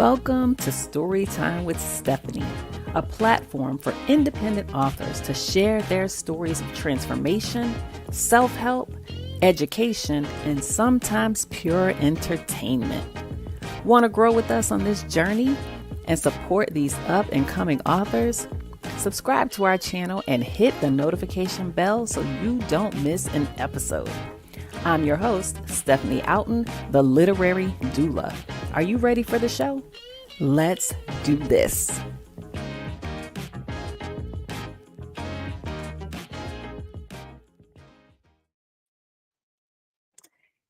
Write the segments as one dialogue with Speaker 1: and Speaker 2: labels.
Speaker 1: Welcome to StoryTime with Stephanie, a platform for independent authors to share their stories of transformation, self-help, education, and sometimes pure entertainment. Want to grow with us on this journey and support these up and coming authors? Subscribe to our channel and hit the notification bell so you don't miss an episode. I'm your host, Stephanie Outen, the literary doula. Are you ready for the show? Let's do this.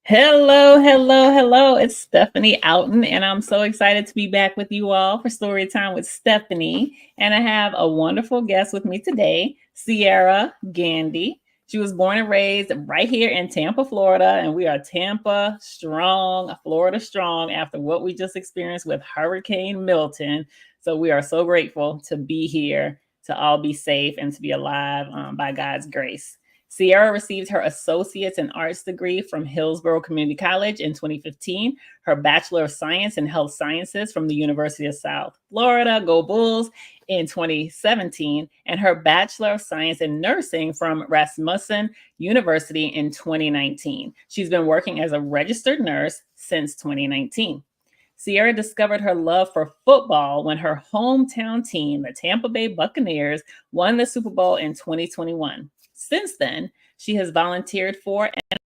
Speaker 1: Hello. It's Stephanie Outen, and I'm so excited to be back with you all for Storytime with Stephanie. And I have a wonderful guest with me today, Sierra Gandy. She was born and raised right here in Tampa, Florida, and we are Tampa strong, Florida strong after what we just experienced with Hurricane Milton. So we are so grateful to be here, to all be safe, and to be alive by God's grace. Sierra received her Associate's in Arts degree from Hillsborough Community College in 2015, her Bachelor of Science in Health Sciences from the University of South Florida, Go Bulls, in 2017, and her Bachelor of Science in Nursing from Rasmussen University in 2019. She's been working as a registered nurse since 2019. Sierra discovered her love for football when her hometown team, the Tampa Bay Buccaneers, won the Super Bowl in 2021. Since then, she has volunteered for and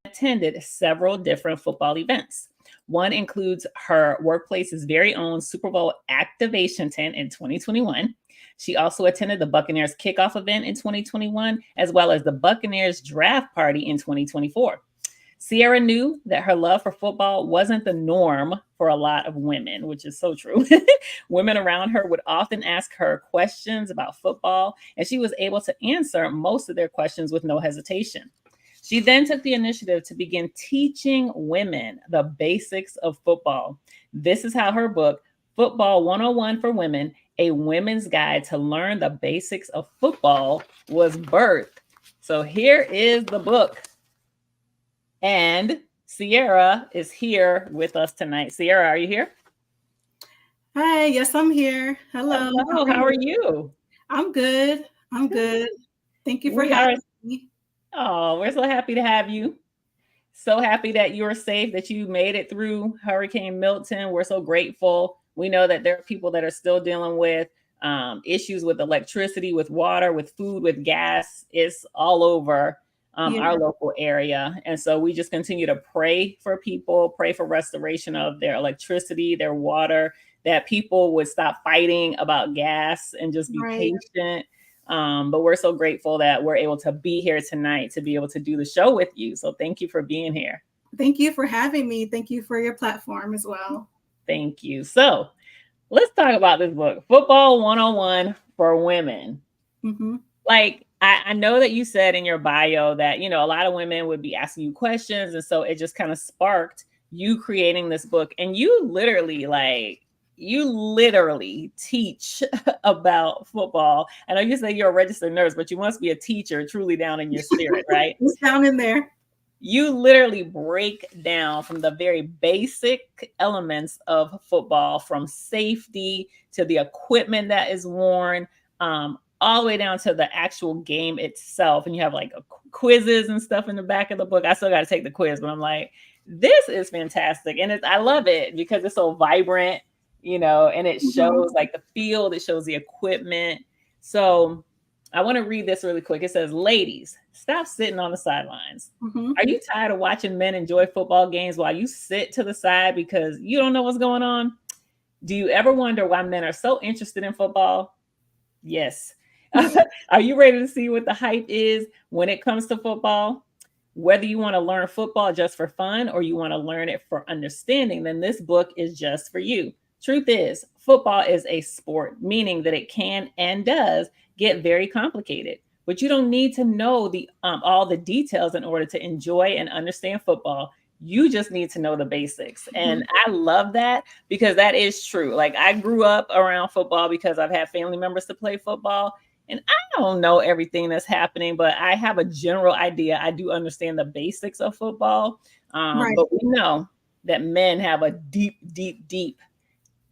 Speaker 1: attended several different football events. One includes her workplace's very own Super Bowl activation tent in 2021. She also attended the Buccaneers kickoff event in 2021, as well as the Buccaneers draft party in 2024. Sierra knew that her love for football wasn't the norm for a lot of women, which is so true. Women around her would often ask her questions about football, and she was able to answer most of their questions with no hesitation. She then took the initiative to begin teaching women the basics of football. This is how her book, Football 101 for Women, A Women's Guide to Learn the Basics of Football, was birthed. So here is the book. And Sierra is here with us tonight. Sierra, are you here?
Speaker 2: Hi, yes, I'm here. Hello.
Speaker 1: How are you?
Speaker 2: I'm good. Thank you for having me.
Speaker 1: Oh, we're so happy to have you. So happy that you're safe, that you made it through Hurricane Milton. We're so grateful. We know that there are people that are still dealing with issues with electricity, with water, with food, with gas. It's all over our local area. And so we just continue to pray for people, pray for restoration of their electricity, their water, that people would stop fighting about gas and just be patient. But we're so grateful that we're able to be here tonight to be able to do the show with you. So thank you for being here.
Speaker 2: Thank you for having me. Thank you for your platform as well.
Speaker 1: Thank you. So let's talk about this book, Football 101 for Women.
Speaker 2: Mm-hmm.
Speaker 1: Like, I know that you said in your bio that, you know, a lot of women would be asking you questions. And so it just kind of sparked you creating this book. And you literally teach about football. I know you say you're a registered nurse, but you must be a teacher truly down in your spirit, right?
Speaker 2: It's down in there.
Speaker 1: You literally break down from the very basic elements of football, from safety to the equipment that is worn, all the way down to the actual game itself. And you have like quizzes and stuff in the back of the book. I still got to take the quiz, but I'm like, this is fantastic. And I love it because it's so vibrant, you know, and it shows like the field, it shows the equipment. So I want to read this really quick. It says, ladies, stop sitting on the sidelines.
Speaker 2: Mm-hmm.
Speaker 1: Are you tired of watching men enjoy football games while you sit to the side because you don't know what's going on? Do you ever wonder why men are so interested in football? Yes. Are you ready to see what the hype is when it comes to football? Whether you want to learn football just for fun or you want to learn it for understanding, then this book is just for you. Truth is, football is a sport, meaning that it can and does get very complicated. But you don't need to know all the details in order to enjoy and understand football. You just need to know the basics. And I love that because that is true. Like, I grew up around football because I've had family members to play football. And I don't know everything that's happening, but I have a general idea. I do understand the basics of football. But we know that men have a deep, deep, deep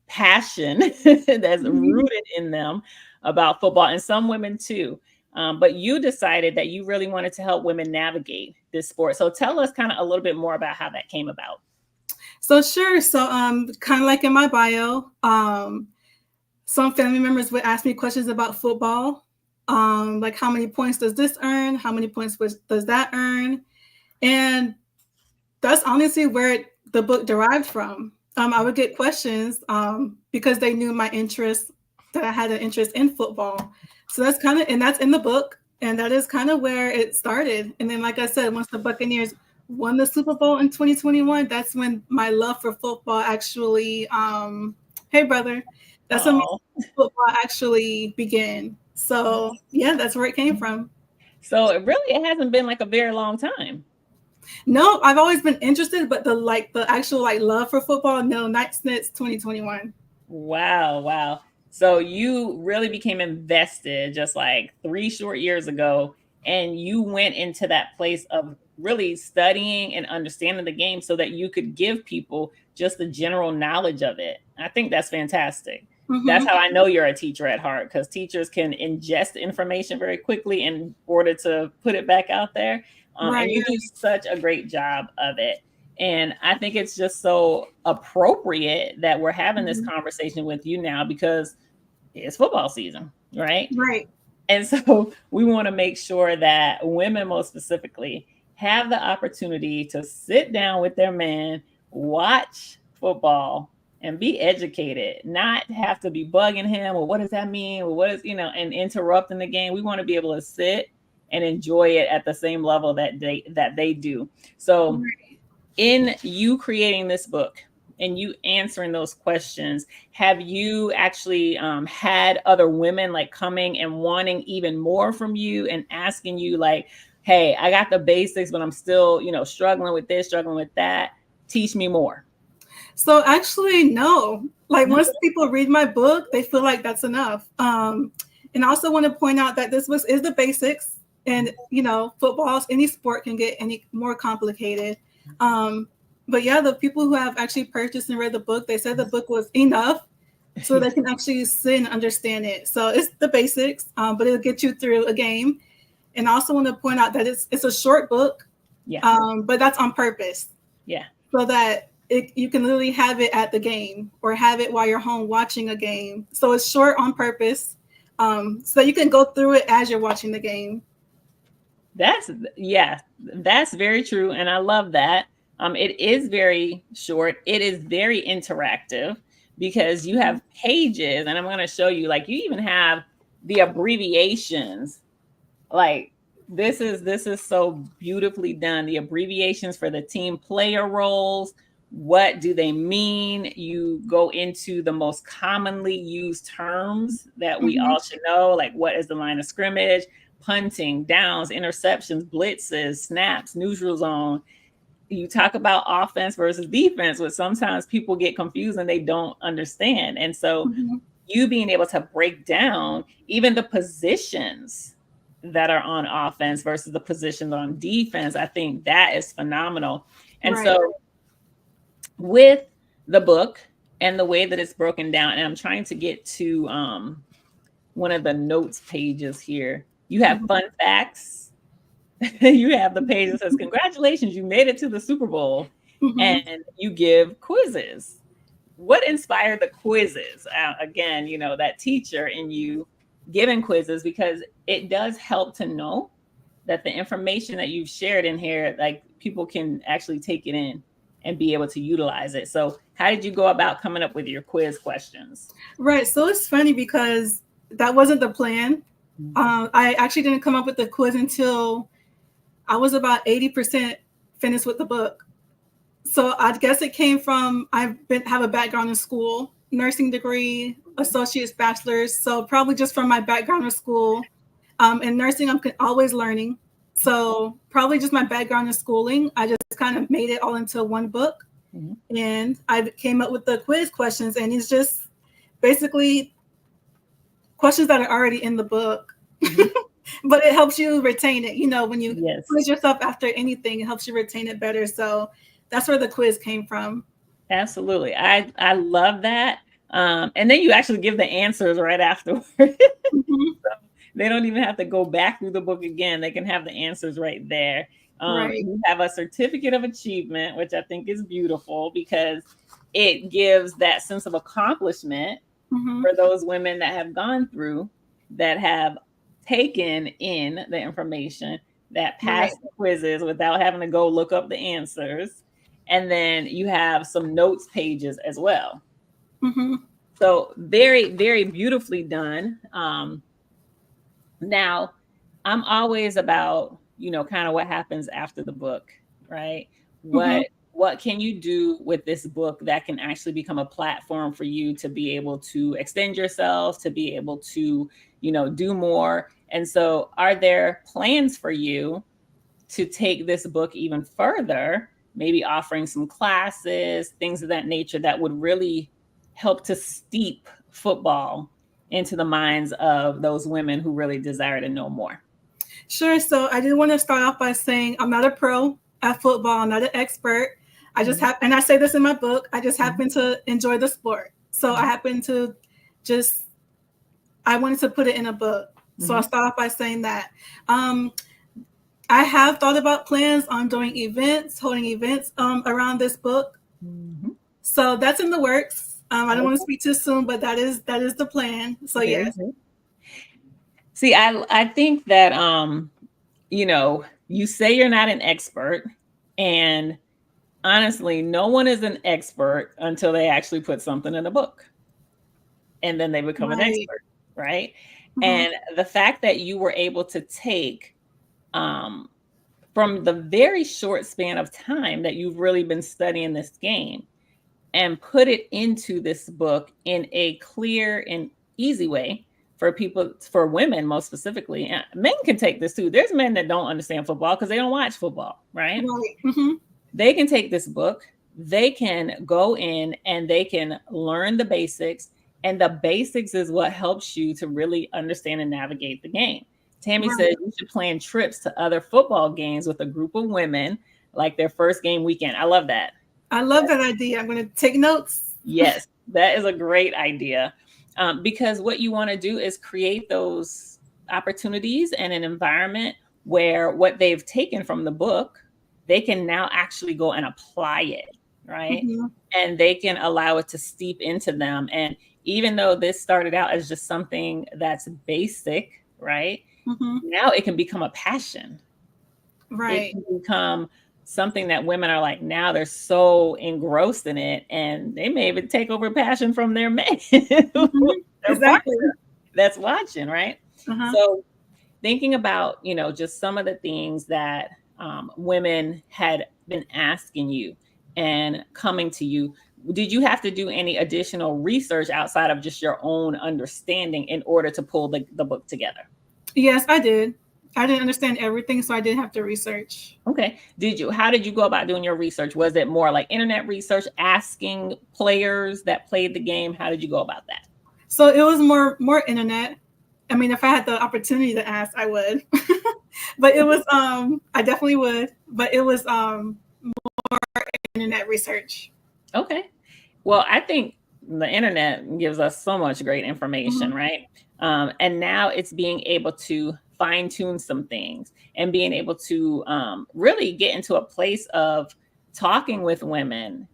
Speaker 1: passion that's rooted in them about football, and some women too. But you decided that you really wanted to help women navigate this sport. So tell us kind of a little bit more about how that came about.
Speaker 2: So sure. So kind of like in my bio, some family members would ask me questions about football, like how many points does this earn? How many points does that earn? And that's honestly where the book derived from. I would get questions because they knew my interest, that I had an interest in football. So that's kind of, and that's in the book. And that is kind of where it started. And then, like I said, once the Buccaneers won the Super Bowl in 2021, that's when my love for football actually, hey, brother, that's when my
Speaker 1: Oh,
Speaker 2: football actually began. So, yeah, that's where it came from.
Speaker 1: so it hasn't been like a very long time.
Speaker 2: No, I've always been interested, but the actual like love for football, no, not since 2021.
Speaker 1: Wow, wow. So you really became invested just like 3 short years ago, and you went into that place of really studying and understanding the game so that you could give people just the general knowledge of it. I think that's fantastic. That's
Speaker 2: Mm-hmm.
Speaker 1: how I know you're a teacher at heart, because teachers can ingest information very quickly in order to put it back out there. And
Speaker 2: Right.
Speaker 1: you do such a great job of it. And I think it's just so appropriate that we're having this
Speaker 2: Mhm.
Speaker 1: conversation with you now, because it's football season, right?
Speaker 2: Right.
Speaker 1: And so we want to make sure that women, most specifically, have the opportunity to sit down with their man, watch football, and be educated, not have to be bugging him. Well, what does that mean? Well, what is, and interrupting the game. We want to be able to sit and enjoy it at the same level that they do. So
Speaker 2: Right.
Speaker 1: in you creating this book and you answering those questions, have you actually had other women like coming and wanting even more from you and asking you like, hey, I got the basics, but I'm still, struggling with this, struggling with that. Teach me more.
Speaker 2: So actually, no. Like
Speaker 1: No.
Speaker 2: once people read my book, they feel like that's enough. And I also want to point out that this was is the basics, and footballs, any sport can get any more complicated. Um, but yeah, the people who have actually purchased and read the book, they said the book was enough, so they can actually sit and understand it. So it's the basics, but it'll get you through a game. And I also want to point out that it's a short book,
Speaker 1: Yeah.
Speaker 2: but that's on purpose
Speaker 1: Yeah.
Speaker 2: so that you can literally have it at the game or have it while you're home watching a game. So it's short on purpose, so you can go through it as you're watching the game.
Speaker 1: That's very true. And I love that. It is very short. It is very interactive because you have pages, and I'm going to show you, like, you even have the abbreviations. Like, this is so beautifully done. The abbreviations for the team player roles. What do they mean? You go into the most commonly used terms that we
Speaker 2: Mm-hmm.
Speaker 1: all should know, like what is the line of scrimmage, punting, downs, interceptions, blitzes, snaps, neutral zone. You talk about offense versus defense, which sometimes people get confused and they don't understand. And so
Speaker 2: Mm-hmm.
Speaker 1: you being able to break down even the positions that are on offense versus the positions on defense, I think that is phenomenal. And
Speaker 2: Right.
Speaker 1: so with the book and the way that it's broken down, and I'm trying to get to one of the notes pages here. You have
Speaker 2: Mm-hmm.
Speaker 1: fun facts. You have the page that says, congratulations, you made it to the Super Bowl.
Speaker 2: Mm-hmm.
Speaker 1: And you give quizzes. What inspired the quizzes? Again, that teacher in you giving quizzes, because it does help to know that the information that you've shared in here, like, people can actually take it in and be able to utilize it. So how did you go about coming up with your quiz questions?
Speaker 2: Right. So it's funny because that wasn't the plan. I actually didn't come up with the quiz until I was about 80% finished with the book. So I guess it came from have a background in school, nursing degree, associate's, bachelor's. So probably just from my background in school. In nursing, I'm always learning. So probably just my background in schooling. I just kind of made it all into one book,
Speaker 1: Mhm.
Speaker 2: and I came up with the quiz questions, and it's just basically questions that are already in the book.
Speaker 1: Mhm.
Speaker 2: But it helps you retain it. When you
Speaker 1: Yes.
Speaker 2: quiz yourself after anything, it helps you retain it better. So that's where the quiz came from.
Speaker 1: Absolutely. I love that. And then you actually give the answers right afterwards.
Speaker 2: Mm-hmm.
Speaker 1: They don't even have to go back through the book again. They can have the answers right there.
Speaker 2: Right.
Speaker 1: You have a certificate of achievement, which I think is beautiful because it gives that sense of accomplishment
Speaker 2: Mm-hmm.
Speaker 1: for those women that have gone through, that have taken in the information, that
Speaker 2: Right.
Speaker 1: passed the quizzes without having to go look up the answers. And then you have some notes pages as well.
Speaker 2: Mm-hmm.
Speaker 1: So very, very beautifully done. Now, I'm always about, kind of what happens after the book, right?
Speaker 2: Mm-hmm.
Speaker 1: What can you do with this book that can actually become a platform for you to be able to extend yourself, to be able to, do more? And so, are there plans for you to take this book even further, maybe offering some classes, things of that nature that would really help to steep football into the minds of those women who really desire to know more?
Speaker 2: Sure. So I do want to start off by saying I'm not a pro at football. I'm not an expert. I just
Speaker 1: Mhm.
Speaker 2: have, and I say this in my book, I just
Speaker 1: Mhm.
Speaker 2: happen to enjoy the sport. So I
Speaker 1: Mhm.
Speaker 2: happen to just, I wanted to put it in a book. So I'll
Speaker 1: Mhm.
Speaker 2: start off by saying that. Um, I have thought about plans on doing events, holding events around this book.
Speaker 1: Mhm.
Speaker 2: So that's in the works. I don't want to
Speaker 1: Okay.
Speaker 2: speak too soon, but that is the plan. So
Speaker 1: Very
Speaker 2: yes.
Speaker 1: good. See, I think that you say you're not an expert, and honestly, no one is an expert until they actually put something in a book and then they become an
Speaker 2: Right.
Speaker 1: expert, right?
Speaker 2: Mm-hmm.
Speaker 1: And the fact that you were able to take, um, from the very short span of time that you've really been studying this game, and put it into this book in a clear and easy way for people, for women most specifically. And men can take this too. There's men that don't understand football because they don't watch football, right?
Speaker 2: Right. Mm-hmm.
Speaker 1: They can take this book, they can go in and they can learn the basics. And the basics is what helps you to really understand and navigate the game. Tammy said
Speaker 2: Right.
Speaker 1: you should plan trips to other football games with a group of women, like their first game weekend. I love that.
Speaker 2: I love that idea. I'm going to take notes.
Speaker 1: Yes, that is a great idea. Because what you want to do is create those opportunities and an environment where what they've taken from the book, they can now actually go and apply it, right?
Speaker 2: Mm-hmm.
Speaker 1: And they can allow it to steep into them. And even though this started out as just something that's basic, right?
Speaker 2: Mm-hmm.
Speaker 1: Now it can become a passion. It
Speaker 2: Right.
Speaker 1: can become something that women are like, now they're so engrossed in it, and they may even take over passion from their man,
Speaker 2: Mm-hmm.
Speaker 1: their
Speaker 2: Exactly.
Speaker 1: partner that's watching, right?
Speaker 2: Uh-huh.
Speaker 1: So thinking about, just some of the things that women had been asking you and coming to you, did you have to do any additional research outside of just your own understanding in order to pull the book together?
Speaker 2: Yes, I did. I didn't understand everything, so I did have to research.
Speaker 1: Okay. How did you go about doing your research? Was it more like internet research, asking players that played the game? How did you go about that?
Speaker 2: So it was more internet. I mean, if I had the opportunity to ask, I would. But it was I definitely would, but it was internet research.
Speaker 1: Okay. Well, I think the internet gives us so much great
Speaker 2: Mm-hmm.
Speaker 1: information, right? And now it's being able to fine tune some things and being able to really get into a place of talking with women,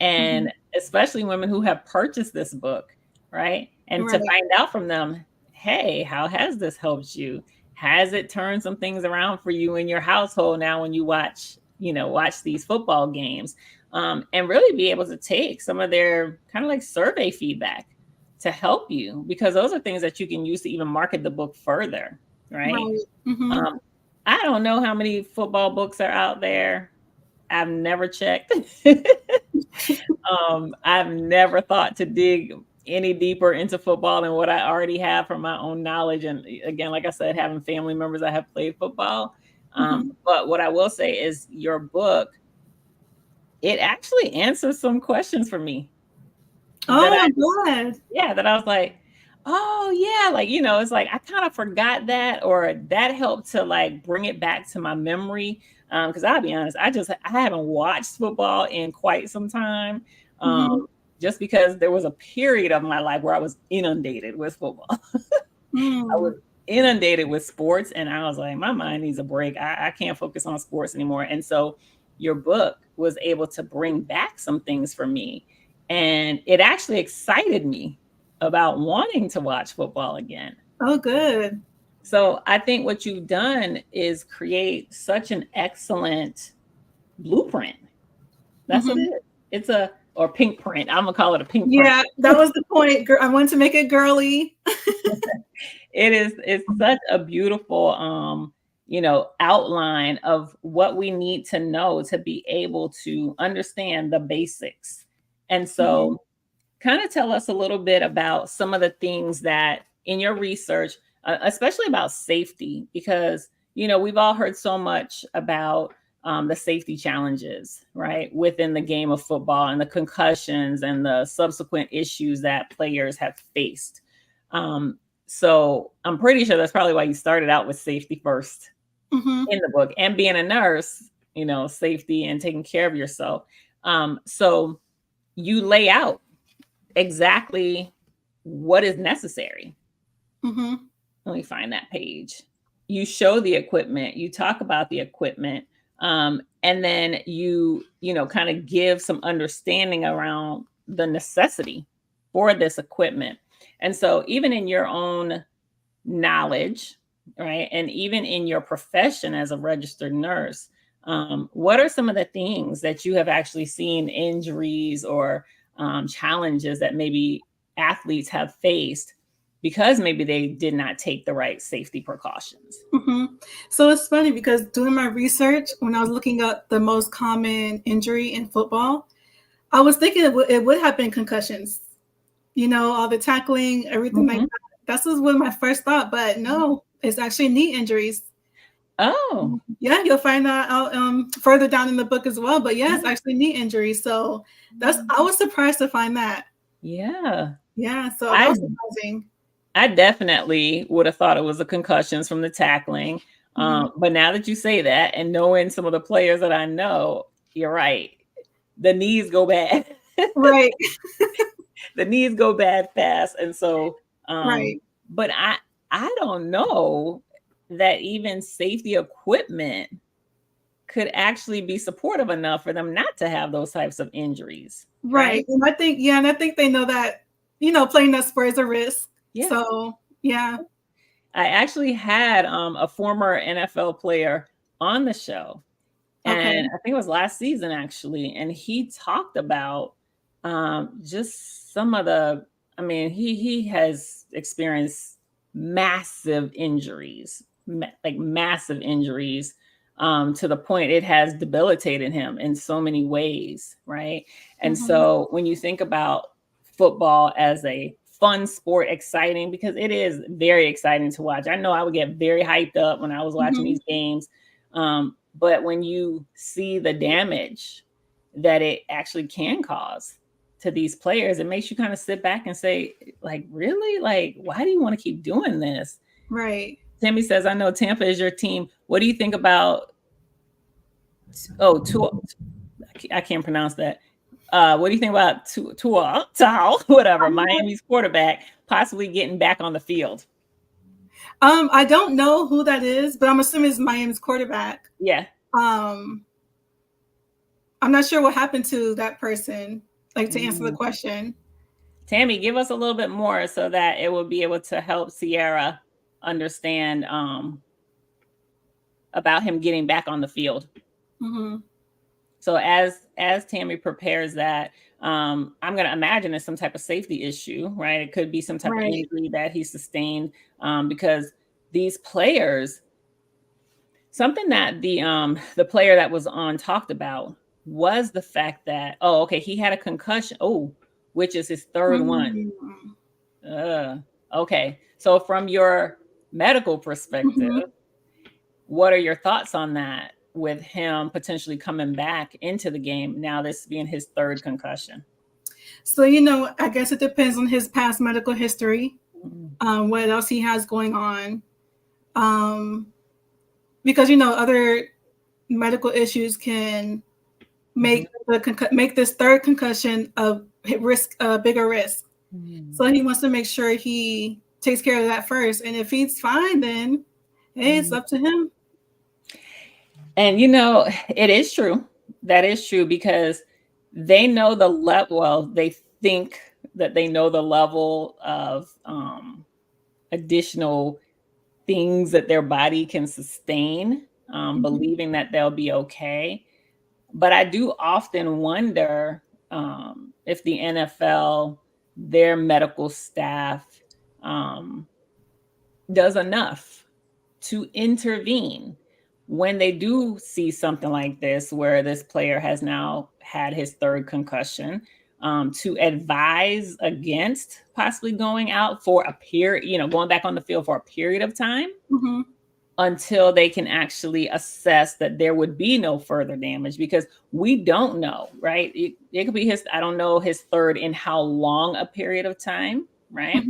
Speaker 2: Mm-hmm.
Speaker 1: and especially women who have purchased this book, right? And to
Speaker 2: Right.
Speaker 1: find out from them, hey, how has this helped you? Has it turned some things around for you in your household now when you watch these football games? And really be able to take some of their kind of like survey feedback to help you, because those are things that you can use to even market the book further, right?
Speaker 2: Right. Mm-hmm.
Speaker 1: Um, I don't know how many football books are out there. I've never checked. I've never thought to dig any deeper into football than what I already have from my own knowledge. And again, like I said, having family members that have played football.
Speaker 2: Mm-hmm.
Speaker 1: But what I will say is your book, it actually answers some questions for me that
Speaker 2: Oh,
Speaker 1: I
Speaker 2: I'm glad.
Speaker 1: yeah, that I was like, Oh yeah, like it's like I kind of forgot that, or that helped to like bring it back to my memory. Because I'll be honest, I haven't watched football in quite some time. Um,
Speaker 2: Mm-hmm.
Speaker 1: just because there was a period of my life where I was inundated with football. I
Speaker 2: Mm.
Speaker 1: was inundated with sports, and I was like, my mind needs a break. I can't focus on sports anymore. And so your book was able to bring back some things for me. And it actually excited me about wanting to watch football again.
Speaker 2: Oh, good.
Speaker 1: So I think what you've done is create such an excellent blueprint. That's what it
Speaker 2: Mm-hmm.
Speaker 1: is. It's a or pink print. I'm gonna call it a pink print.
Speaker 2: Yeah, that was the point. I wanted to make it girly.
Speaker 1: It's such a beautiful outline of what we need to know to be able to understand the basics. And
Speaker 2: Mm-hmm.
Speaker 1: so kind of tell us a little bit about some of the things that in your research, especially about safety, because we've all heard so much about the safety challenges, right, within the game of football, and the concussions and the subsequent issues that players have faced. So I'm pretty sure that's probably why you started out with safety first
Speaker 2: Mm-hmm.
Speaker 1: in the book, and being a nurse, safety and taking care of yourself. So you lay out exactly what is necessary.
Speaker 2: Mm-hmm.
Speaker 1: Let me find that page. You show the equipment, you talk about the equipment, and then kind of give some understanding around the necessity for this equipment. And so, even in your own knowledge, right, and even in your profession as a registered nurse, what are some of the things that you have actually seen injuries or challenges that maybe athletes have faced because maybe they did not take the right safety precautions?
Speaker 2: Mm-hmm. So it's funny because doing my research, when I was looking up the most common injury in football, I was thinking it would have been concussions. All the tackling, everything like
Speaker 1: Mhm.
Speaker 2: that. That was one of my first thought, but no, it's actually knee injuries.
Speaker 1: Oh,
Speaker 2: Yeah, you'll find that out further down in the book as well. But yeah, it's
Speaker 1: yeah.
Speaker 2: actually knee injuries. So I was surprised to find that.
Speaker 1: Yeah.
Speaker 2: Yeah, so that
Speaker 1: I
Speaker 2: was surprising.
Speaker 1: I definitely would have thought it was the concussions from the tackling.
Speaker 2: Hmm.
Speaker 1: But now that you say that, and knowing some of the players that I know, you're right. The knees go bad.
Speaker 2: Right,
Speaker 1: The knees go bad fast. And so,
Speaker 2: right,
Speaker 1: but I don't know that even safety equipment could actually be supportive enough for them not to have those types of injuries,
Speaker 2: right.
Speaker 1: right?
Speaker 2: And I think they know that, playing that sport is a risk.
Speaker 1: Yeah.
Speaker 2: So yeah.
Speaker 1: I actually had a former NFL player on the show, and
Speaker 2: Okay.
Speaker 1: I think it was last season actually, and he talked about just some of the. I mean, he has experienced massive injuries, like massive injuries, to the point it has debilitated him in so many ways, right? And
Speaker 2: Hmm.
Speaker 1: so when you think about football as a fun sport, exciting, because it is very exciting to watch. I know I would get very hyped up when I was watching
Speaker 2: Hmm.
Speaker 1: these games. But when you see the damage that it actually can cause to these players, it makes you kind of sit back and say, like, really? Like, why do you want to keep doing this?
Speaker 2: Right.
Speaker 1: Tammy says, I know Tampa is your team. What do you think about, oh, Tua? I can't pronounce that. What do you think about Tua, whatever, Miami's quarterback, possibly getting back on the field?
Speaker 2: I don't know who that is, but I'm assuming it's Miami's quarterback.
Speaker 1: Yeah.
Speaker 2: Um, I'm not sure what happened to that person, like to answer the
Speaker 1: Mm.
Speaker 2: question.
Speaker 1: Tammy, give us a little bit more so that it will be able to help Sierra understand about him getting back on the field.
Speaker 2: Hmm.
Speaker 1: So as Tammy prepares that, I'm going to imagine it's some type of safety issue, right? It could be some type of
Speaker 2: Right.
Speaker 1: injury that he sustained, because these players, something that the player that was on talked about was the fact that, oh, okay, he had a concussion, oh, which is his third one.
Speaker 2: Mm-hmm.
Speaker 1: Uh, okay. So from your medical perspective,
Speaker 2: Mm-hmm.
Speaker 1: what are your thoughts on that with him potentially coming back into the game now, this being his third concussion?
Speaker 2: So, I guess it depends on his past medical history. what else he has going on. Because other medical issues can make make this third concussion a bigger risk. So he wants to make sure he takes care of that first. And if he's fine, then hey, it's up to him.
Speaker 1: And it is true. That is true because they know the level. Well, they think that they know the level of additional things that their body can sustain, believing that they'll be okay. But I do often wonder if the NFL, their medical staff, does enough to intervene when they do see something like this, where this player has now had his third concussion, to advise against possibly going out for a period, going back on the field for a period of time until they can actually assess that there would be no further damage, because we don't know, right? It could be I don't know his third in how long a period of time, right?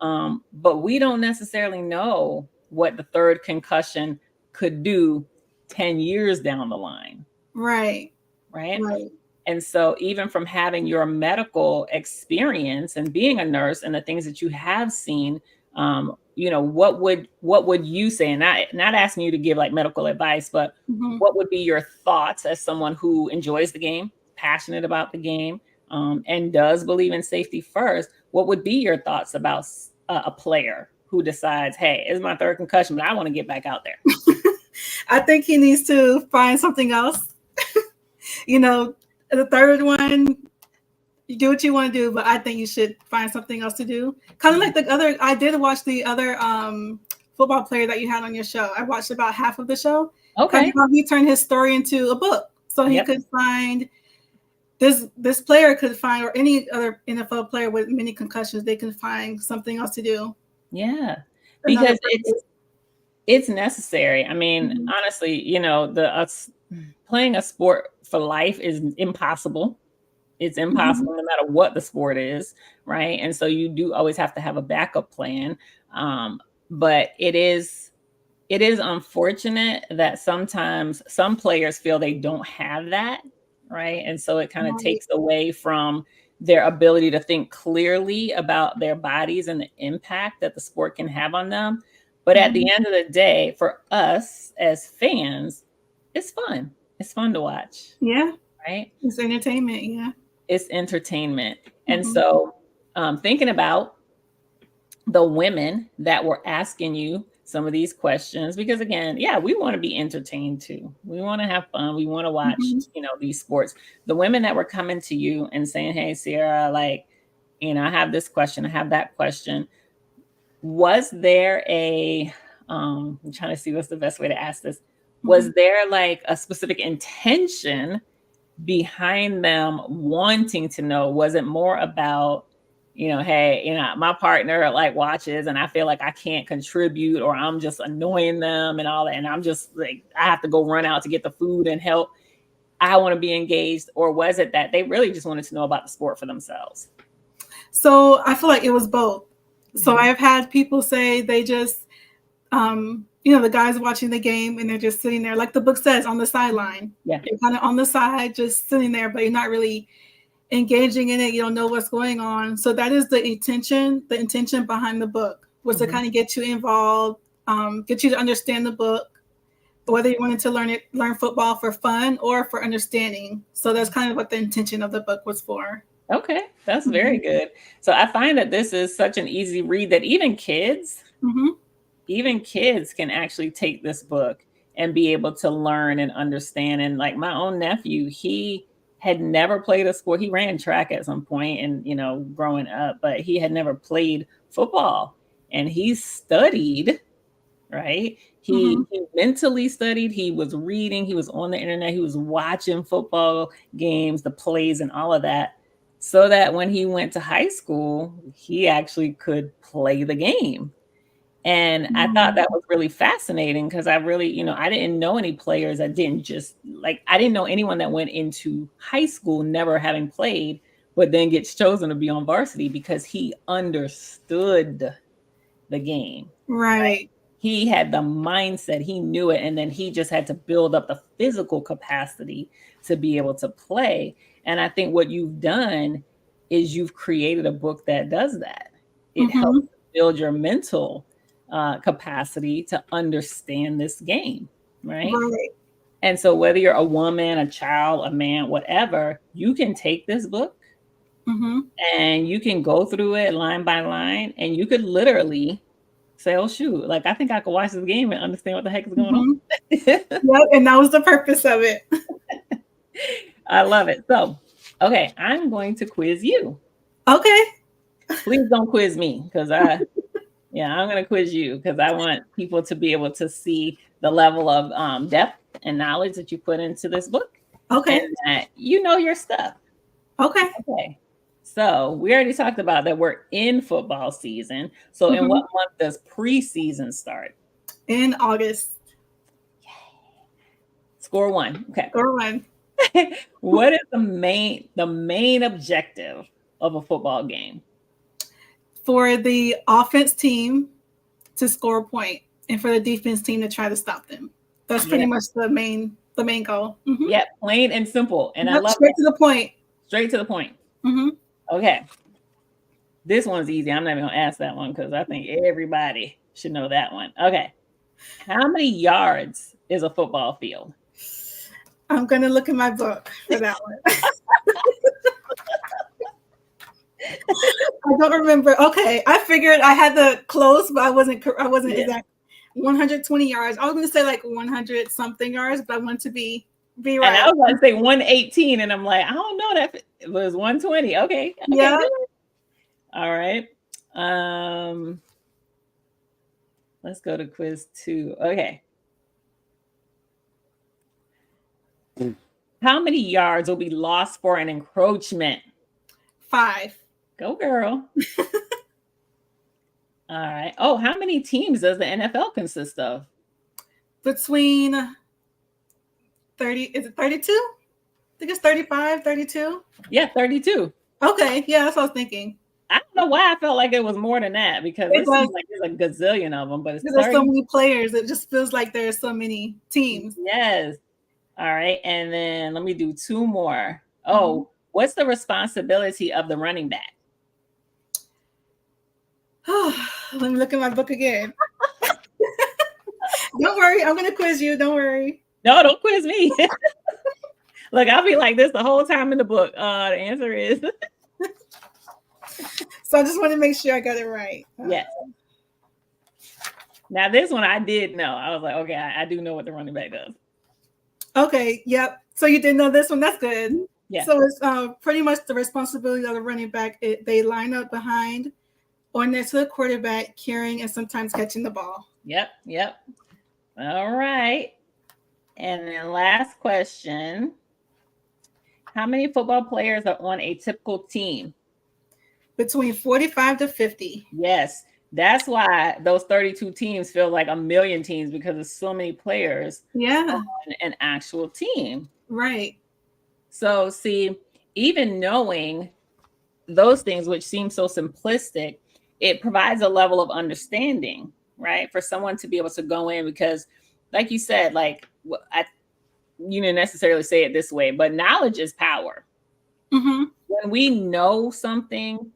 Speaker 1: But we don't necessarily know what the third concussion could do 10 years down the line.
Speaker 2: Right.
Speaker 1: And so even from having your medical experience and being a nurse and the things that you have seen, what would you say? And not asking you to give like medical advice, but what would be your thoughts as someone who enjoys the game, passionate about the game, and does believe in safety first? What would be your thoughts about a player who decides, hey, it's my third concussion, but I want to get back out there?
Speaker 2: I think he needs to find something else. The third one, you do what you want to do, but I think you should find something else to do. Kind of like I did watch the other football player that you had on your show. I watched about half of the show.
Speaker 1: Okay.
Speaker 2: He turned his story into a book. So he could find this player could find, or any other NFL player with many concussions, they can find something else to do.
Speaker 1: Yeah. Because it's necessary. I mean, honestly, playing a sport for life is impossible. It's impossible no matter what the sport is, right? And so you do always have to have a backup plan. But it is unfortunate that sometimes some players feel they don't have that, right? And so it kind of takes away from their ability to think clearly about their bodies and the impact that the sport can have on them. But at the end of the day, for us as fans, it's fun. It's fun to watch.
Speaker 2: Yeah.
Speaker 1: Right?
Speaker 2: It's entertainment. Yeah.
Speaker 1: It's entertainment. And so thinking about the women that were asking you some of these questions, because again, we want to be entertained too. We want to have fun. We want to watch, these sports. The women that were coming to you and saying, hey, Sierra, I have this question, I have that question. Was there I'm trying to see what's the best way to ask this. Was there like a specific intention behind them wanting to know? Was it more about, hey, my partner watches and I feel like I can't contribute, or I'm just annoying them and all that, and I'm just I have to go run out to get the food and help. I want to be engaged. Or was it that they really just wanted to know about the sport for themselves?
Speaker 2: So I feel like it was both. So I've had people say they just, the guys watching the game and they're just sitting there, like the book says, on the sideline. Yeah. You're kind of on the side, just sitting there, but you're not really engaging in it. You don't know what's going on. So that is the intention behind the book, was to kind of get you involved, get you to understand the book, whether you wanted to learn football for fun or for understanding. So that's kind of what the intention of the book was for.
Speaker 1: Okay, that's very good. So I find that this is such an easy read that even kids can actually take this book and be able to learn and understand. And like my own nephew, he had never played a sport. He ran track at some point and, growing up, but he had never played football, and he studied, right? He mentally studied, he was reading, he was on the internet, he was watching football games, the plays and all of that, so that when he went to high school, he actually could play the game. And I thought that was really fascinating, because I really, I didn't know any players that didn't just I didn't know anyone that went into high school never having played, but then gets chosen to be on varsity because he understood the game.
Speaker 2: Right.
Speaker 1: He had the mindset, he knew it, and then he just had to build up the physical capacity to be able to play. And I think what you've done is you've created a book that does that. It helps build your mental capacity to understand this game, right?
Speaker 2: Right.
Speaker 1: And so whether you're a woman, a child, a man, whatever, you can take this book and you can go through it line by line, and you could literally say, oh shoot, like I think I could watch this game and understand what the heck is going on.
Speaker 2: Yep, and that was the purpose of it.
Speaker 1: I love it. So, okay, I'm going to quiz you.
Speaker 2: Okay.
Speaker 1: Please don't quiz me, because I'm going to quiz you because I want people to be able to see the level of depth and knowledge that you put into this book.
Speaker 2: Okay.
Speaker 1: And that you know your stuff.
Speaker 2: Okay.
Speaker 1: Okay. So we already talked about that we're in football season. So in what month does preseason start?
Speaker 2: In August.
Speaker 1: Yay. Score one. Okay.
Speaker 2: Score one.
Speaker 1: What is the main objective of a football game?
Speaker 2: For the offense team to score a point, and for the defense team to try to stop them. That's pretty much the main goal.
Speaker 1: Yeah, plain and simple. And I love
Speaker 2: straight to the point.
Speaker 1: Straight to the point. Okay. This one's easy. I'm not even going to ask that one because I think everybody should know that one. Okay. How many yards is a football field?
Speaker 2: I'm going to look in my book for that one. I don't remember. Okay. I figured I had the close, but I wasn't exact. 120 yards. I was going to say like 100 something yards, but I want to be right.
Speaker 1: And I was going to say 118, and I'm like, I don't know that it was 120. Okay.
Speaker 2: Yeah.
Speaker 1: All right. Let's go to quiz 2. Okay. How many yards will be lost for an encroachment?
Speaker 2: 5.
Speaker 1: Go, girl. All right. Oh, how many teams does the NFL consist of?
Speaker 2: Between 30, is it 32? I think it's 35, 32.
Speaker 1: Yeah, 32.
Speaker 2: Okay. Yeah, that's what I was thinking.
Speaker 1: I don't know why I felt like it was more than that, because it seems like there's a gazillion of them, but it's
Speaker 2: there's so many players. It just feels like there's so many teams.
Speaker 1: Yes. All right. And then let me do 2 more. Oh, what's the responsibility of the running back?
Speaker 2: Let me look at my book again. Don't worry. I'm going to quiz you. Don't worry.
Speaker 1: No, don't quiz me. Look, I'll be like this the whole time in the book. The answer is.
Speaker 2: So I just want to make sure I got it right.
Speaker 1: Yes. Now, this one I did know. I was like, okay, I do know what the running back does.
Speaker 2: Okay. Yep. So you did know this one. That's good.
Speaker 1: Yeah.
Speaker 2: So it's pretty much the responsibility of the running back. They line up behind or next to the quarterback, carrying and sometimes catching the ball.
Speaker 1: Yep. All right. And then last question. How many football players are on a typical team?
Speaker 2: Between 45 to 50.
Speaker 1: Yes. That's why those 32 teams feel like a million teams, because there's so many players on an actual team.
Speaker 2: Right.
Speaker 1: So see, even knowing those things, which seem so simplistic, it provides a level of understanding, right? For someone to be able to go in, because like you said, like you didn't necessarily say it this way, but knowledge is power. When we know something,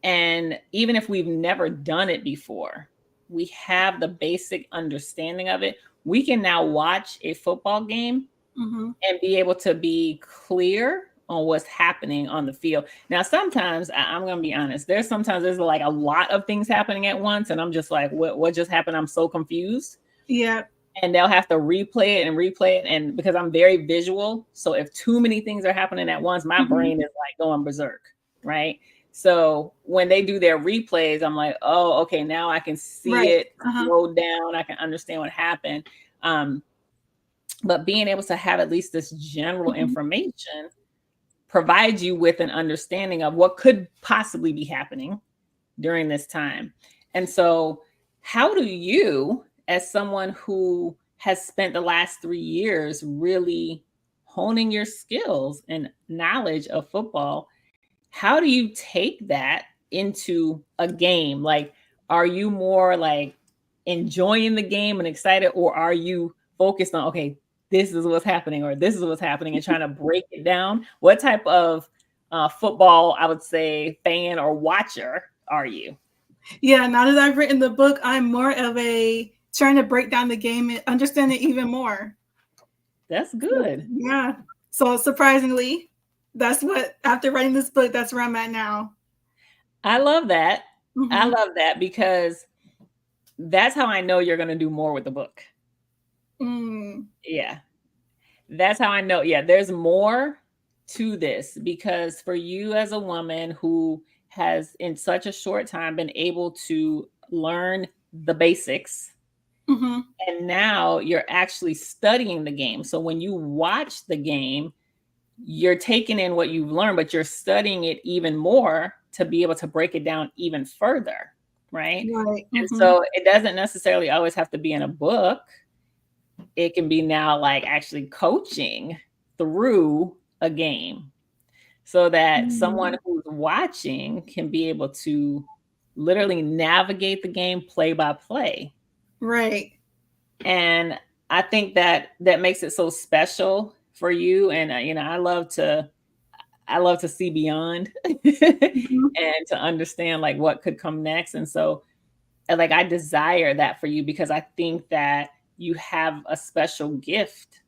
Speaker 1: and even if we've never done it before, we have the basic understanding of it. We can now watch a football game and be able to be clear on what's happening on the field. Now, sometimes I'm going to be honest, there's like a lot of things happening at once, and I'm just like, what just happened? I'm so confused.
Speaker 2: Yeah.
Speaker 1: And they'll have to replay it. And because I'm very visual, so if too many things are happening at once, my brain is like going berserk, right? So when they do their replays, I'm like, oh, okay, now I can see it slow down. I can understand what happened. But being able to have at least this general information provides you with an understanding of what could possibly be happening during this time. And so how do you, as someone who has spent the last 3 years really honing your skills and knowledge of football, how do you take that into a game? Like, are you more like enjoying the game and excited, or are you focused on, okay, this is what's happening, or this is what's happening, and trying to break it down? What type of football, I would say, fan or watcher are you?
Speaker 2: Yeah, now that I've written the book, I'm more of a trying to break down the game and understand it even more.
Speaker 1: That's
Speaker 2: So,
Speaker 1: good.
Speaker 2: yeah. So surprisingly, that's what after writing this book, that's where I'm at now.
Speaker 1: I love that. I
Speaker 2: Mm-hmm.
Speaker 1: love that because that's how I know you're going to do more with the book.
Speaker 2: Mm.
Speaker 1: Yeah. That's how I know. Yeah, there's more to this because for you as a woman who has in such a short time been able to learn the basics,
Speaker 2: Mm-hmm.
Speaker 1: and now you're actually studying the game. So when you watch the game, you're taking in what you've learned, but you're studying it even more to be able to break it down even further, right?
Speaker 2: Right.
Speaker 1: And
Speaker 2: Mm-hmm.
Speaker 1: so it doesn't necessarily always have to be in a book. It can be now like actually coaching through a game so that someone
Speaker 2: Mm.
Speaker 1: who's watching can be able to literally navigate the game play by play.
Speaker 2: Right.
Speaker 1: And I think that that makes it so special for you. And I love to see beyond
Speaker 2: Mm-hmm.
Speaker 1: and to understand like what could come next. And so like I desire that for you because I think that you have a special gift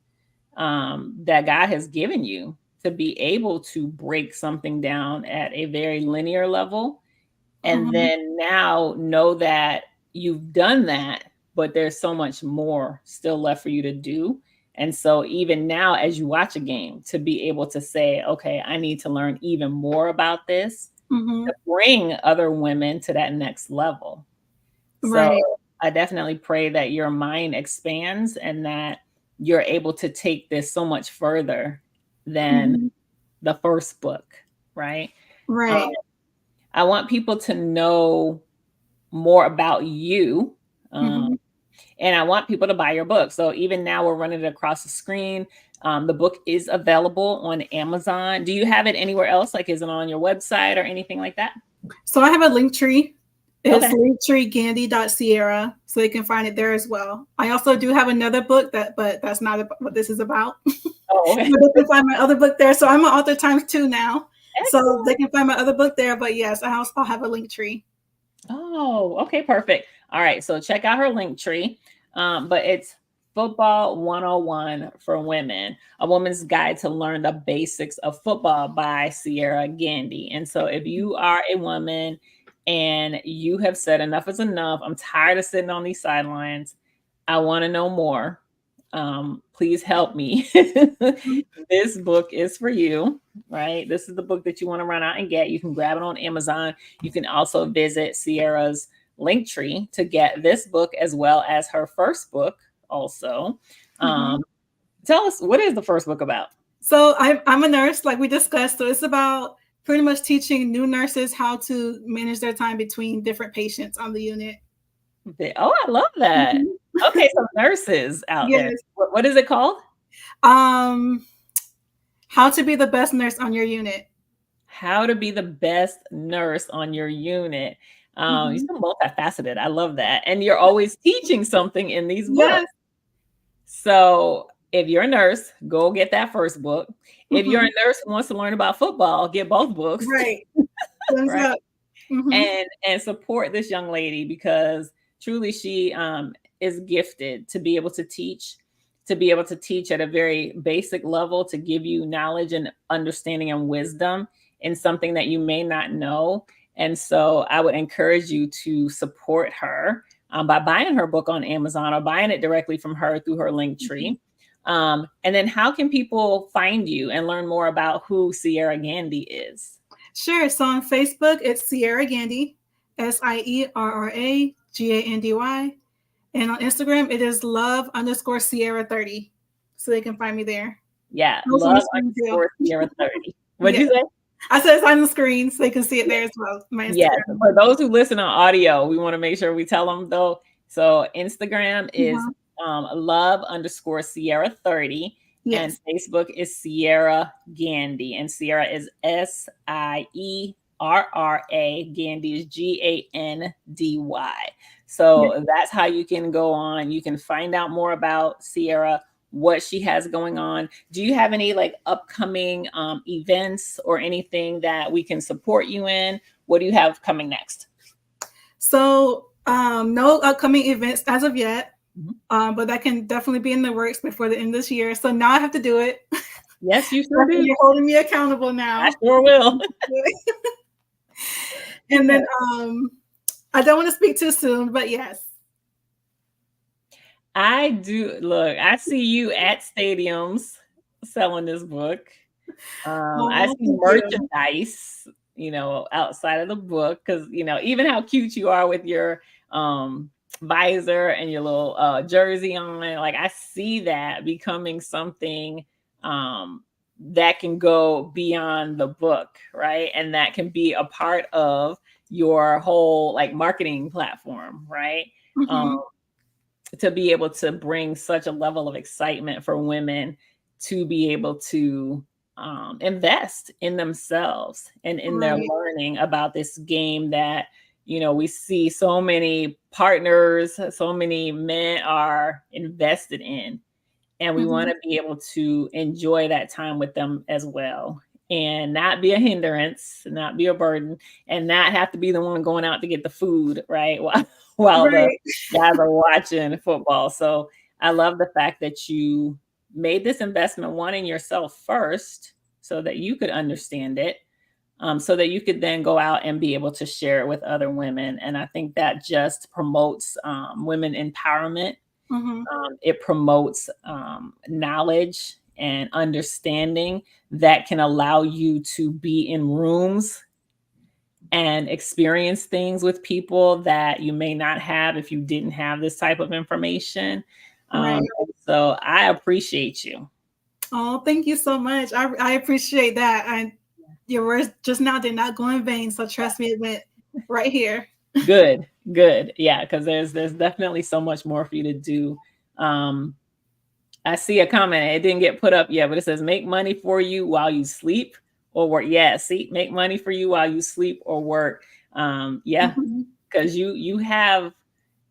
Speaker 1: that God has given you to be able to break something down at a very linear level. And
Speaker 2: Mm-hmm.
Speaker 1: then now know that you've done that, but there's so much more still left for you to do. And so, even now, as you watch a game, to be able to say, okay, I need to learn even more about this
Speaker 2: Mm-hmm.
Speaker 1: to bring other women to that next level. So
Speaker 2: Right.
Speaker 1: I definitely pray that your mind expands and that you're able to take this so much further than
Speaker 2: Mm-hmm.
Speaker 1: the first book, right? Um,
Speaker 2: Right.
Speaker 1: I want people to know more about you. Um,
Speaker 2: Mm-hmm.
Speaker 1: and I want people to buy your book. So even now we're running it across the screen. The book is available on Amazon. Do you have it anywhere else? Like, is it on your website or anything like that?
Speaker 2: So I have a link tree. It's
Speaker 1: Okay.
Speaker 2: linktreegandy.sierra, so you can find it there as well. I also do have another book but that's not what this is about.
Speaker 1: Oh, okay.
Speaker 2: But they can find my other book there. So I'm on Author Times 2 now. So
Speaker 1: Excellent.
Speaker 2: they can find my other book there. But yes, I'll have a link tree.
Speaker 1: Oh, okay, perfect. All right, so check out her link tree. But it's Football 101 for Women, a woman's guide to learn the basics of football by Sierra Gandy. And so if you are a woman and you have said enough is enough, I'm tired of sitting on these sidelines, I want to know more. Please help me.
Speaker 2: Mhm.
Speaker 1: This book is for you, right? This is the book that you want to run out and get. You can grab it on Amazon. You can also visit Sierra's link tree to get this book as well as her first book also.
Speaker 2: Mhm.
Speaker 1: Tell us, what is the first book about?
Speaker 2: So I'm a nurse, like we discussed. So it's about pretty much teaching new nurses how to manage their time between different patients on the unit.
Speaker 1: Oh, I love that.
Speaker 2: Mhm.
Speaker 1: Okay, so nurses out there.
Speaker 2: Yes.
Speaker 1: What is it called?
Speaker 2: Um, how to be the best nurse on your unit.
Speaker 1: How to be the best nurse on your unit. You're
Speaker 2: Mhm.
Speaker 1: so multifaceted. I love that. And you're always teaching something in these books.
Speaker 2: Yes.
Speaker 1: So if you're a nurse, go get that first book. If you're
Speaker 2: Mhm.
Speaker 1: a nurse who wants to learn about football, get both books,
Speaker 2: Right. Thumbs
Speaker 1: right?
Speaker 2: up. Mhm.
Speaker 1: And support this young lady because truly she is gifted to be able to teach, to be able to teach at a very basic level, to give you knowledge and understanding and wisdom in something that you may not know. And so I would encourage you to support her by buying her book on Amazon or buying it directly from her through her link
Speaker 2: Mhm.
Speaker 1: tree. And then how can people find you and learn more about who Sierra Gandy is?
Speaker 2: Sure. So on Facebook, it's Sierra Gandy, SIERRAGANDY. And on Instagram, it is love_Sierra30. So they can find me there.
Speaker 1: Yeah,
Speaker 2: Also on the
Speaker 1: love
Speaker 2: screen too.
Speaker 1: underscore Sierra 30. What'd
Speaker 2: Yeah.
Speaker 1: you say?
Speaker 2: I said it's on the screen so they can see it
Speaker 1: Yeah.
Speaker 2: there as well. My
Speaker 1: Yes.
Speaker 2: Instagram.
Speaker 1: For those who listen on audio, we want to make sure we tell them though. So Instagram is
Speaker 2: Mhm.
Speaker 1: love underscore Sierra 30, and
Speaker 2: Yes.
Speaker 1: Facebook is Sierra Gandy, and Sierra is SIERRA. Gandy is Gandy. So that's how you can go on. You can find out more about Sierra, what she has going on. Do you have any like upcoming events or anything that we can support you in? What do you have coming next?
Speaker 2: So no upcoming events as of yet, but that can definitely be in the works before the end of this year. So now I have to do it.
Speaker 1: Yes, you sure do.
Speaker 2: You're holding me accountable now.
Speaker 1: I sure will.
Speaker 2: And then I don't want to speak too soon, but yes.
Speaker 1: I do. Look, I see you at stadiums selling this book. I see merchandise, outside of the book, because, even how cute you are with your visor and your little jersey on. Like, I see that becoming something that can go beyond the book, right? And that can be a part of your whole like marketing platform, right? To be able to bring such a level of excitement for women to be able to invest in themselves and in their learning about this game that, we see so many partners, so many men are invested in. And we want to be able to enjoy that time with them as well and not be a hindrance, not be a burden, and not have to be the one going out to get the food, right? While the guys are watching football. So I love the fact that you made this investment, one in yourself first, so that you could understand it, so that you could then go out and be able to share it with other women. And I think that just promotes women empowerment. It promotes knowledge and understanding that can allow you to be in rooms and experience things with people that you may not have if you didn't have this type of information. So I appreciate you.
Speaker 2: Oh, thank you so much. I appreciate that. Your words just now did not go in vain. So trust me, it went right here.
Speaker 1: Good. Yeah, because there's definitely so much more for you to do. I see a comment. It didn't get put up yet, but it says make money for you while you sleep or work. Yeah, see, make money for you while you sleep or work. Because you have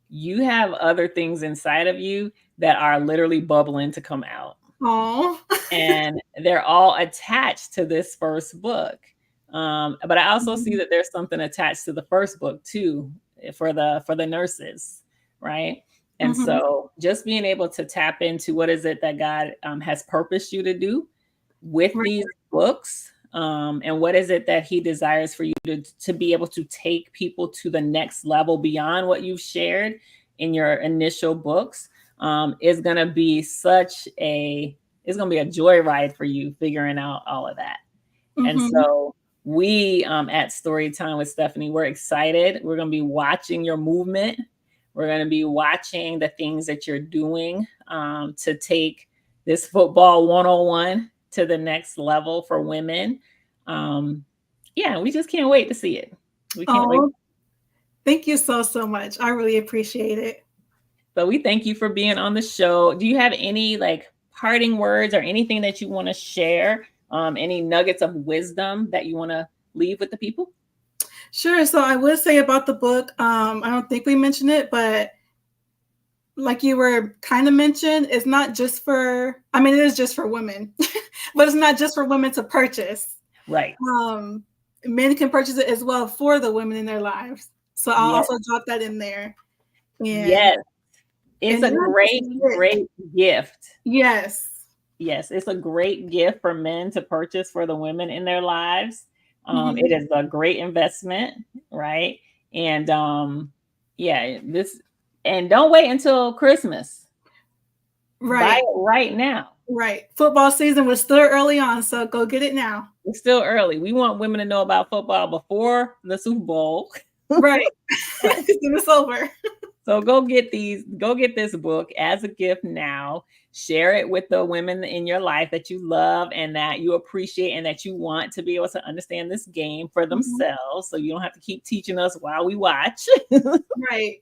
Speaker 1: other things inside of you that are literally bubbling to come out.
Speaker 2: Oh,
Speaker 1: and they're all attached to this first book. But I also see that there's something attached to the first book too, for the nurses, right? And so just being able to tap into what is it that God has purposed you to do with these books, and what is it that he desires for you to be able to take people to the next level beyond what you've shared in your initial books, is going to be it's going to be a joyride for you figuring out all of that. And so we at Storytime with Stephanie, we're excited. We're going to be watching your movement. We're going to be watching the things that you're doing to take this football 101 to the next level for women. We just can't wait to see it. We can't wait.
Speaker 2: Thank you so much. I really appreciate it.
Speaker 1: So we thank you for being on the show. Do you have any like parting words or anything that you want to share? Any nuggets of wisdom that you want to leave with the people?
Speaker 2: Sure. So I would say about the book, I don't think we mentioned it, but like you were kind of mentioned, it's not just for, it is just for women, but it's not just for women to purchase.
Speaker 1: Right.
Speaker 2: Men can purchase it as well for the women in their lives. So I'll also drop that in there.
Speaker 1: And it's a great gift.
Speaker 2: Yes,
Speaker 1: it's a great gift for men to purchase for the women in their lives. It is a great investment, right? And and don't wait until Christmas. Buy it right now.
Speaker 2: Right. Football season was still early on, so go get it now.
Speaker 1: It's still early. We want women to know about football before the Super Bowl.
Speaker 2: Right. It's over.
Speaker 1: So go get this book as a gift now. Share it with the women in your life that you love and that you appreciate and that you want to be able to understand this game for themselves. So you don't have to keep teaching us while we watch.
Speaker 2: Right.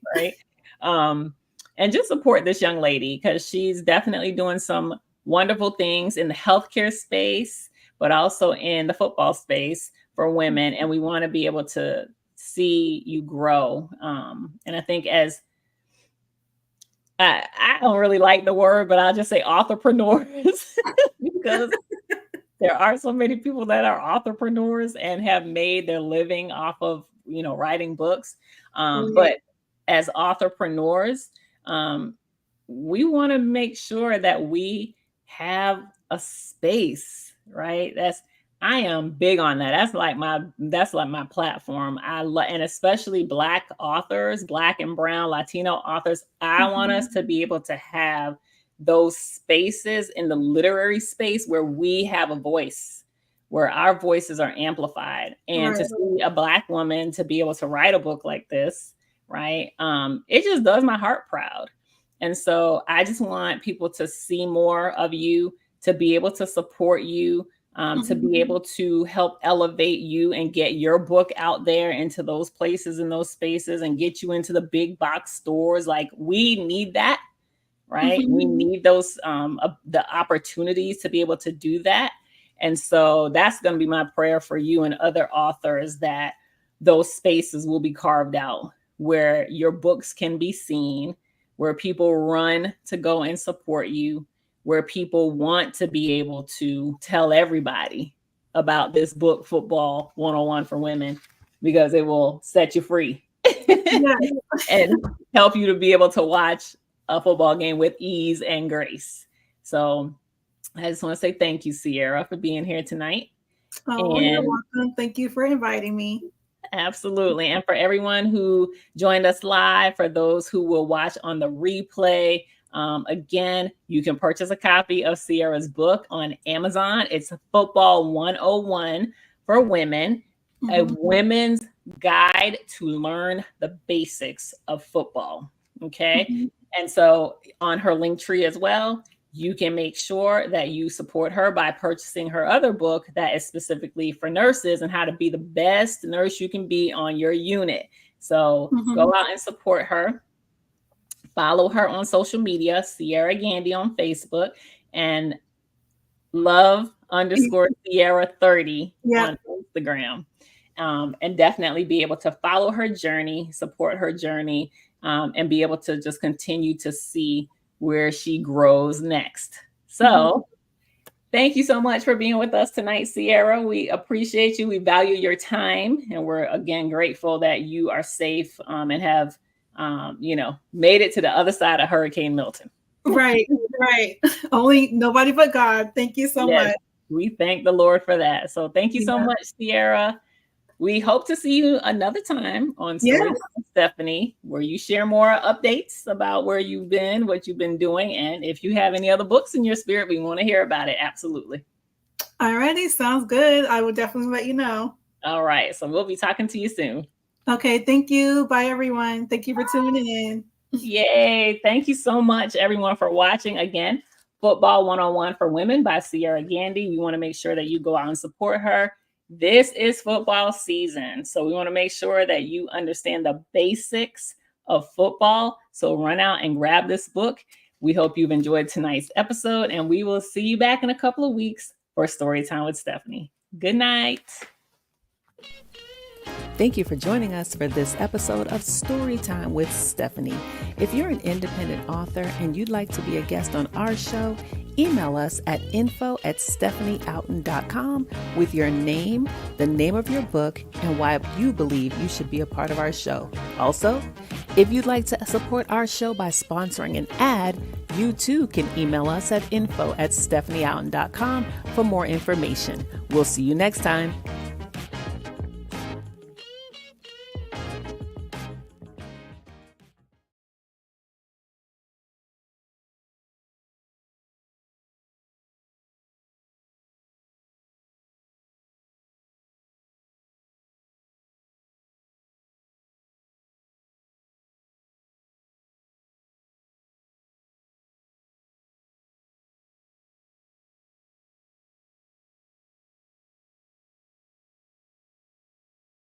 Speaker 1: And just support this young lady because she's definitely doing some wonderful things in the healthcare space, but also in the football space for women, and we want to be able to see you grow. And I think as I don't really like the word, but I'll just say entrepreneurs because there are so many people that are entrepreneurs and have made their living off of, writing books. But as entrepreneurs, we want to make sure that we have a space, right? I am big on that. That's like my platform. And especially Black authors, Black and brown Latino authors. I want us to be able to have those spaces in the literary space where we have a voice, where our voices are amplified. And to see a Black woman to be able to write a book like this, right? It just does my heart proud. And so I just want people to see more of you, to be able to support you, to be able to help elevate you and get your book out there into those places and those spaces and get you into the big box stores. Like, we need that, right? We need those, the opportunities to be able to do that. And so that's going to be my prayer for you and other authors, that those spaces will be carved out where your books can be seen, where people run to go and support you, where people want to be able to tell everybody about this book, Football 101 for Women, because it will set you free and help you to be able to watch a football game with ease and grace. So I just want to say thank you, Sierra, for being here tonight.
Speaker 2: Oh, you're welcome. Thank you for inviting me.
Speaker 1: Absolutely. And for everyone who joined us live, for those who will watch on the replay, again, you can purchase a copy of Sierra's book on Amazon. It's Football 101 for Women, a women's guide to learn the basics of football. Okay. And so on her link tree as well, you can make sure that you support her by purchasing her other book that is specifically for nurses and how to be the best nurse you can be on your unit. So go out and support her. Follow her on social media, Sierra Gandy on Facebook, and love_Sierra30 on Instagram. And definitely be able to follow her journey, support her journey, and be able to just continue to see where she grows next. So thank you so much for being with us tonight, Sierra. We appreciate you. We value your time. And we're, again, grateful that you are safe and have, made it to the other side of Hurricane Milton.
Speaker 2: Right. Only nobody but God. Thank you so much.
Speaker 1: We thank the Lord for that. So thank you so much, Sierra. We hope to see you another time on Story with Stephanie, where you share more updates about where you've been, what you've been doing. And if you have any other books in your spirit, we want to hear about it. Absolutely.
Speaker 2: All righty. Sounds good. I will definitely let you know.
Speaker 1: All right. So we'll be talking to you soon.
Speaker 2: Okay. Thank you. Bye, everyone. Thank you for tuning in.
Speaker 1: Yay. Thank you so much, everyone, for watching. Again, Football 101 for Women by Sierra Gandy. We want to make sure that you go out and support her. This is football season, so we want to make sure that you understand the basics of football. So run out and grab this book. We hope you've enjoyed tonight's episode, and we will see you back in a couple of weeks for Storytime with Stephanie. Good night.
Speaker 3: Thank you for joining us for this episode of Storytime with Stephanie. If you're an independent author and you'd like to be a guest on our show, email us at info@stephanieouten.com with your name, the name of your book, and why you believe you should be a part of our show. Also, if you'd like to support our show by sponsoring an ad, you too can email us at info@stephanieouten.com for more information. We'll see you next time.